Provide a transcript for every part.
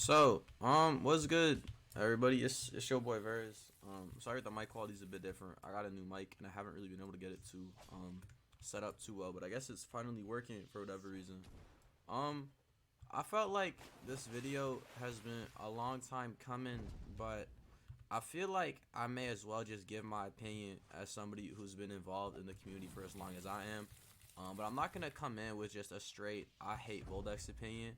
What's good, everybody? It's your boy Verz. Sorry if the mic quality's a bit different. I got a new mic and I haven't really been able to get it to set up too well, but I guess it's finally working for whatever reason. Um, I felt like this video has been a long time coming, but I feel like I may as well just give my opinion as somebody who's been involved in the community for as long as I am. But I'm not gonna come in with just a straight I hate voldex opinion.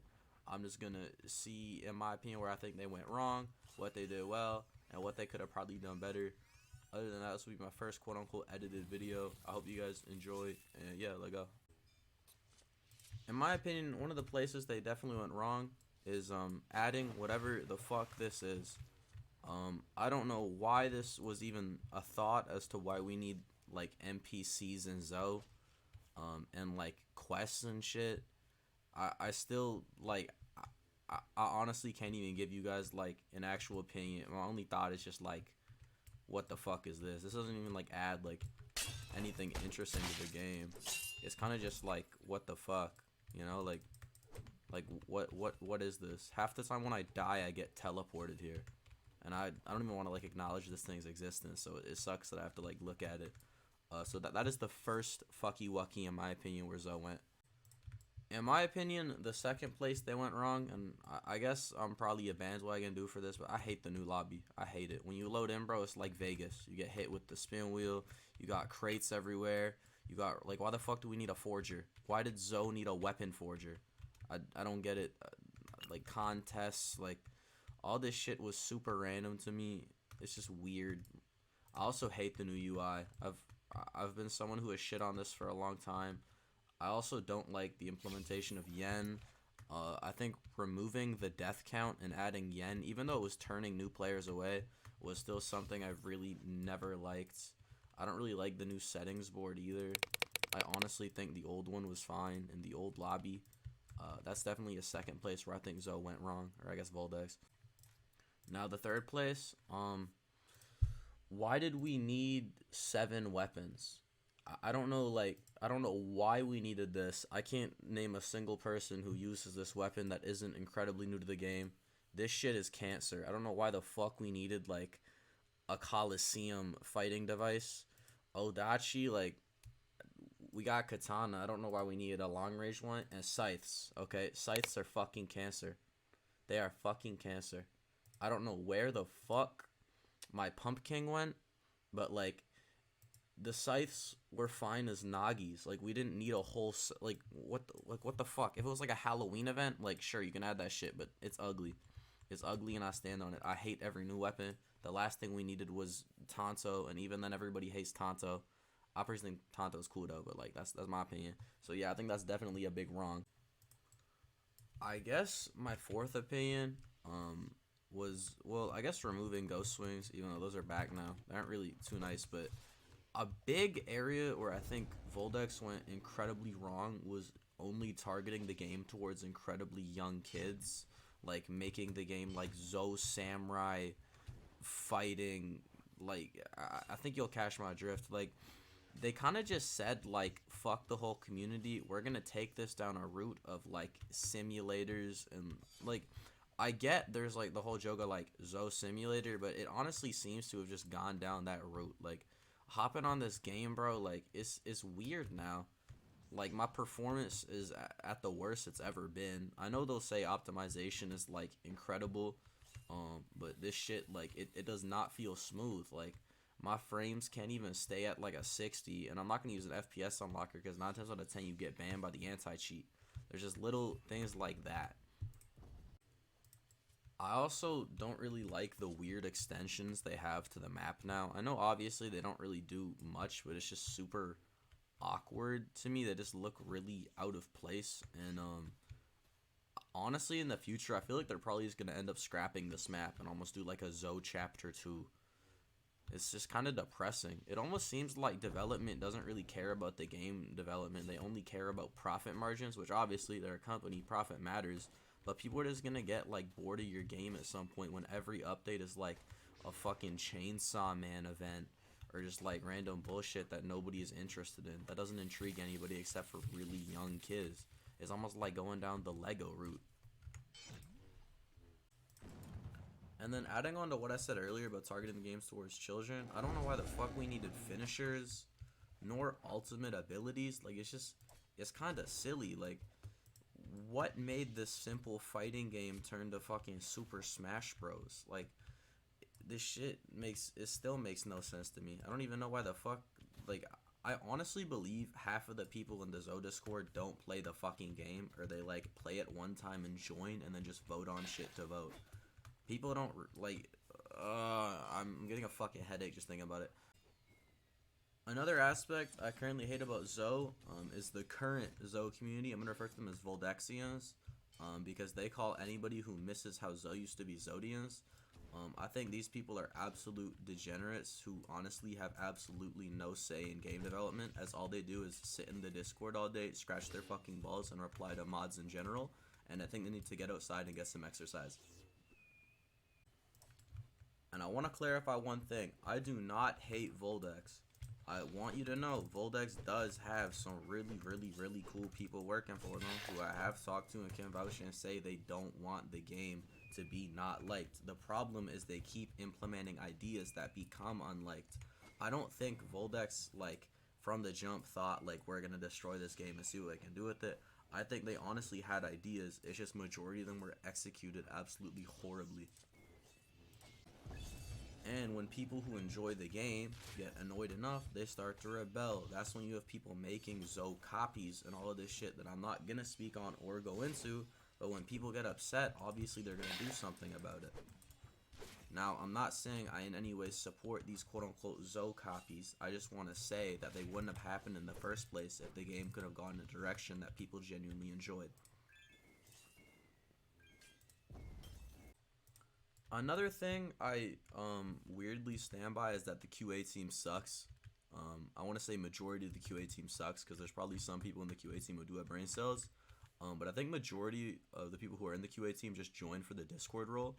I'm just gonna see, in my opinion, where I think they went wrong, what they did well, and what they could have probably done better. Other than that, this will be my first quote-unquote edited video. I hope you guys enjoy, and yeah, let go. In my opinion, one of the places they definitely went wrong is adding whatever the fuck this is. I don't know why this was even a thought as to why we need like NPCs and Zoe, and like quests and shit. I still like I honestly can't even give you guys like an actual opinion. My only thought is just like, what the fuck is this? This doesn't even like add like anything interesting to the game. It's kind of just like, what the fuck, you know? Like what is this? Half the time when I die, I get teleported here, and I don't even want to like acknowledge this thing's existence. So it sucks that I have to like look at it. So that is the first fucky wucky in my opinion where Zoe went. In my opinion, the second place they went wrong, and I guess I'm probably a bandwagon dude for this, but I hate the new lobby. I hate it. When you load in, bro, it's like Vegas. You get hit with the spin wheel. You got crates everywhere. You got, like, why the fuck do we need a forger? Why did Zoe need a weapon forger? I don't get it. Like, contests, like, all this shit was super random to me. It's just weird. I also hate the new UI. I've been someone who has shit on this for a long time. I also don't like the implementation of yen. I think removing the death count and adding yen, even though it was turning new players away, was still something I've really never liked. I don't really like the new settings board either. I honestly think the old one was fine in the old lobby. That's definitely a second place where I think Zoe went wrong, or I guess voldex. Now the third place, why did we need 7 weapons? I don't know, like, I don't know why we needed this. I can't name a single person who uses this weapon that isn't incredibly new to the game. This shit is cancer. I don't know why the fuck we needed, like, a Coliseum fighting device. Odachi, like, we got Katana. I don't know why we needed a long-range one. And Scythes, okay? Scythes are fucking cancer. They are fucking cancer. I don't know where the fuck my Pumpkin went, but, like, the scythes were fine as Nagis. Like, we didn't need a whole like what the fuck. If it was like a Halloween event, like, sure, you can add that shit, but it's ugly. It's ugly, and I stand on it. I hate every new weapon. The last thing we needed was Tonto, and even then, everybody hates Tonto. I personally think Tonto's cool though, but like that's my opinion. So yeah, I think that's definitely a big wrong. I guess my fourth opinion was, well, I guess removing ghost swings, even though those are back now. They aren't really too nice, but a big area where I think voldex went incredibly wrong was only targeting the game towards incredibly young kids, like making the game like Zoe Samurai fighting. Like, I think you'll catch my drift. Like, they kind of just said, like, fuck the whole community. We're gonna take this down a route of like simulators, and like, I get there's like the whole joke of like Zoe Simulator, but it honestly seems to have just gone down that route. Like, hopping on this game, bro, like, it's weird now. Like, my performance is at the worst it's ever been. I know they'll say optimization is like incredible, but this shit, like, it does not feel smooth. Like, my frames can't even stay at like a 60, and I'm not gonna use an FPS unlocker because 9 times out of 10 you get banned by the anti-cheat. There's just little things like that. I also don't really like the weird extensions they have to the map now. I know obviously they don't really do much, but it's just super awkward to me. They just look really out of place, and honestly, in the future, I feel like they're probably just gonna end up scrapping this map and almost do like a Zoe Chapter 2. It's just kind of depressing. It almost seems like development doesn't really care about the game development. They only care about profit margins, which obviously they're a company, profit matters. But people are just gonna get like bored of your game at some point when every update is like a fucking Chainsaw Man event, or just like random bullshit that nobody is interested in. That doesn't intrigue anybody except for really young kids. It's almost like going down the Lego route. And then adding on to what I said earlier about targeting the games towards children, I don't know why the fuck we needed finishers nor ultimate abilities. Like, it's kind of silly. Like, what made this simple fighting game turn to fucking Super Smash Bros? Like, this shit still makes no sense to me. I don't even know why the fuck, like, I honestly believe half of the people in the Zo Discord don't play the fucking game, or they like play it one time and join and then just vote on shit to vote. People don't like. I'm getting a fucking headache just thinking about it. Another aspect I currently hate about Zo is the current Zo community. I'm gonna refer to them as Voldexians, because they call anybody who misses how Zo used to be Zodians. I think these people are absolute degenerates who honestly have absolutely no say in game development, as all they do is sit in the Discord all day, scratch their fucking balls, and reply to mods in general. And I think they need to get outside and get some exercise. And I want to clarify one thing. I do not hate Voldex. I want you to know Voldex does have some really cool people working for them who I have talked to and can vouch and say they don't want the game to be not liked. The problem is they keep implementing ideas that become unliked. I don't think Voldex, like, from the jump thought, like, we're gonna destroy this game and see what we can do with it. I think they honestly had ideas. It's just majority of them were executed absolutely horribly. And when people who enjoy the game get annoyed enough, they start to rebel. That's when you have people making Zo copies and all of this shit that I'm not gonna speak on or go into. But when people get upset, obviously they're gonna do something about it. Now, I'm not saying I in any way support these quote-unquote Zo copies. I just want to say that they wouldn't have happened in the first place if the game could have gone in a direction that people genuinely enjoyed. Another thing I weirdly stand by is that the QA team sucks. I want to say majority of the QA team sucks because there's probably some people in the QA team who do have brain cells. But I think majority of the people who are in the QA team just join for the Discord role.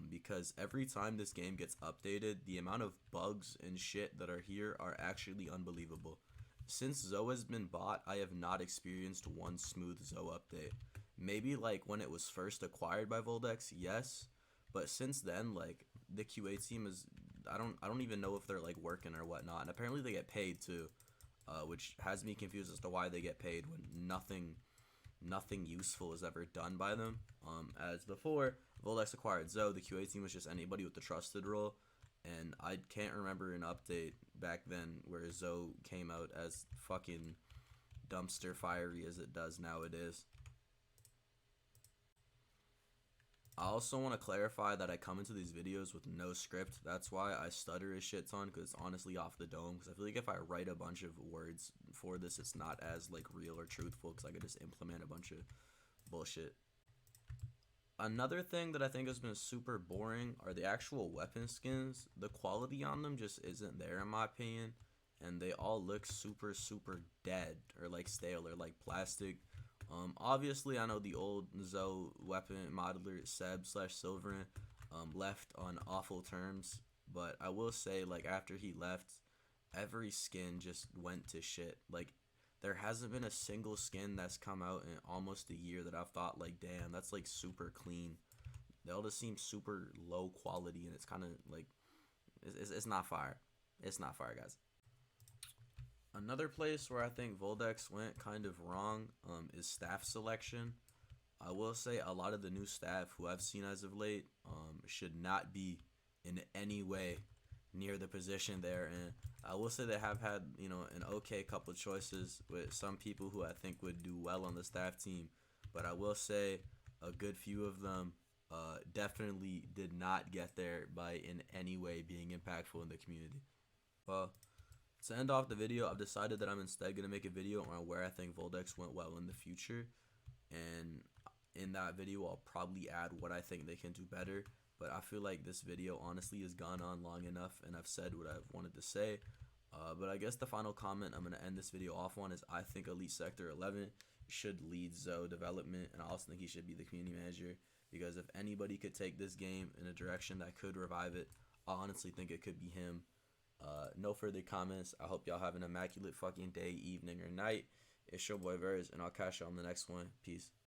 Because every time this game gets updated, the amount of bugs and shit that are here are actually unbelievable. Since Zo has been bought, I have not experienced one smooth Zo update. Maybe like when it was first acquired by Voldex, yes. But since then, like, the QA team is, I don't even know if they're like working or whatnot. And apparently they get paid too, which has me confused as to why they get paid when nothing useful is ever done by them. As before Voldex acquired Zo, the QA team was just anybody with the trusted role, and I can't remember an update back then where Zo came out as fucking dumpster fiery as it does nowadays. I also want to clarify that I come into these videos with no script. That's why I stutter a shit ton, because it's honestly off the dome. Because I feel like if I write a bunch of words for this, it's not as like real or truthful, because I could just implement a bunch of bullshit. Another thing that I think has been super boring are the actual weapon skins. The quality on them just isn't there in my opinion, and they all look super dead or like stale or like plastic. Obviously, I know the old Zo weapon modeler Seb/Silverin left on awful terms, but I will say, like, after he left, every skin just went to shit. Like, there hasn't been a single skin that's come out in almost a year that I've thought, like, damn, that's like super clean. They all just seem super low quality, and it's kind of like it's not fire. It's not fire, guys. Another place where I think Voldex went kind of wrong is staff selection. I will say a lot of the new staff who I've seen as of late should not be in any way near the position they're in. I will say they have had, you know, an okay couple of choices with some people who I think would do well on the staff team, but I will say a good few of them definitely did not get there by in any way being impactful in the community. Well, to end off the video, I've decided that I'm instead going to make a video on where I think Voldex went well in the future. And in that video, I'll probably add what I think they can do better. But I feel like this video honestly has gone on long enough, and I've said what I've wanted to say. But I guess the final comment I'm going to end this video off on is I think Elite Sector 11 should lead Zo development, and I also think he should be the community manager. Because if anybody could take this game in a direction that could revive it, I honestly think it could be him. No further comments. I hope y'all have an immaculate fucking day, evening, or night. It's your boy Verz, and I'll catch y'all on the next one. Peace.